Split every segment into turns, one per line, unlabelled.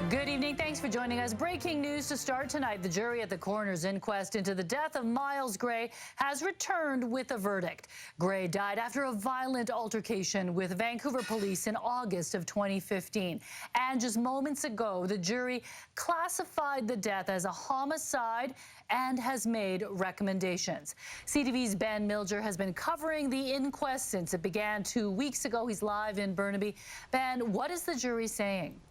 Good evening. Thanks for joining us. Breaking news to start tonight. The jury at the coroner's inquest into the death of Myles Gray has returned with a verdict. Gray died after a violent altercation with Vancouver police in August of 2015. And just moments ago, the jury classified the death as a homicide and has made recommendations. CTV's Ben Milger has been covering the inquest since it began 2 weeks ago. He's live in Burnaby. Ben, what is the jury saying?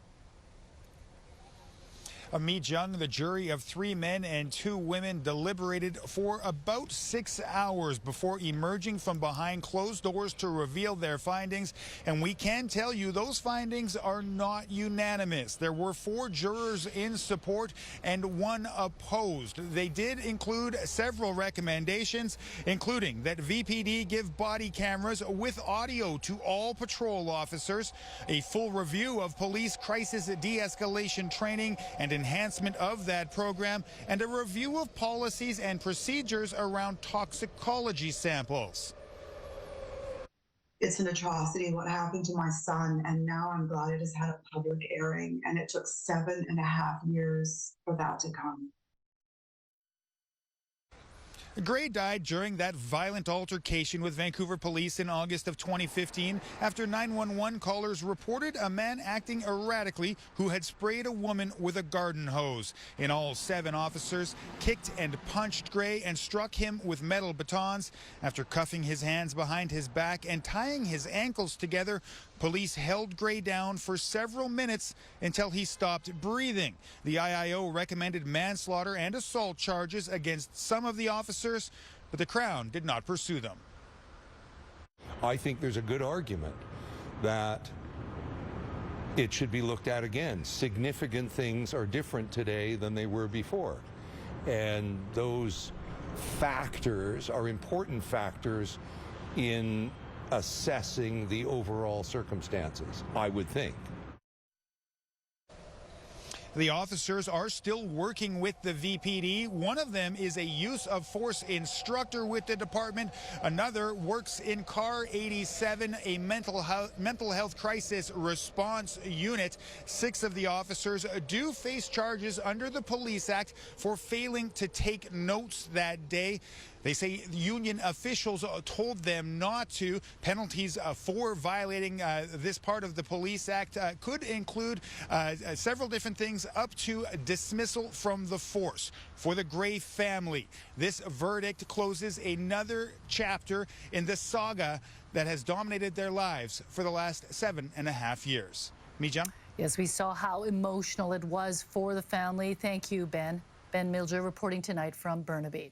Mi-jung, the jury of 3 men and 2 women, deliberated for about 6 hours before emerging from behind closed doors to reveal their findings. And we can tell you those findings are not unanimous. There were 4 jurors in support and 1 opposed. They did include several recommendations, including that VPD give body cameras with audio to all patrol officers, a full review of police crisis de-escalation training and enhancement of that program, and a review of policies and procedures around toxicology samples.
It's an atrocity what happened to my son, and now I'm glad it has had a public airing, and it took 7.5 years for that to come.
Gray died during that violent altercation with Vancouver police in August of 2015 after 911 callers reported a man acting erratically who had sprayed a woman with a garden hose. In all, 7 officers kicked and punched Gray and struck him with metal batons. After cuffing his hands behind his back and tying his ankles together, police held Gray down for several minutes until he stopped breathing. The IIO recommended manslaughter and assault charges against some of the officers, but the Crown did not pursue them.
I think there's a good argument that it should be looked at again. Significant things are different today than they were before. And those factors are important factors in assessing the overall circumstances, I would think.
The officers are still working with the VPD. One of them is a use of force instructor with the department. Another works in Car 87, a mental health crisis response unit. 6 of the officers do face charges under the Police Act for failing to take notes that day. They say union officials told them not to. Penalties for violating this part of the Police Act could include several different things, up to dismissal from the force. For the Gray family, this verdict closes another chapter in the saga that has dominated their lives for the last 7.5 years. Mi-jung?
Yes, we saw how emotional it was for the family. Thank you, Ben. Ben Milger reporting tonight from Burnaby.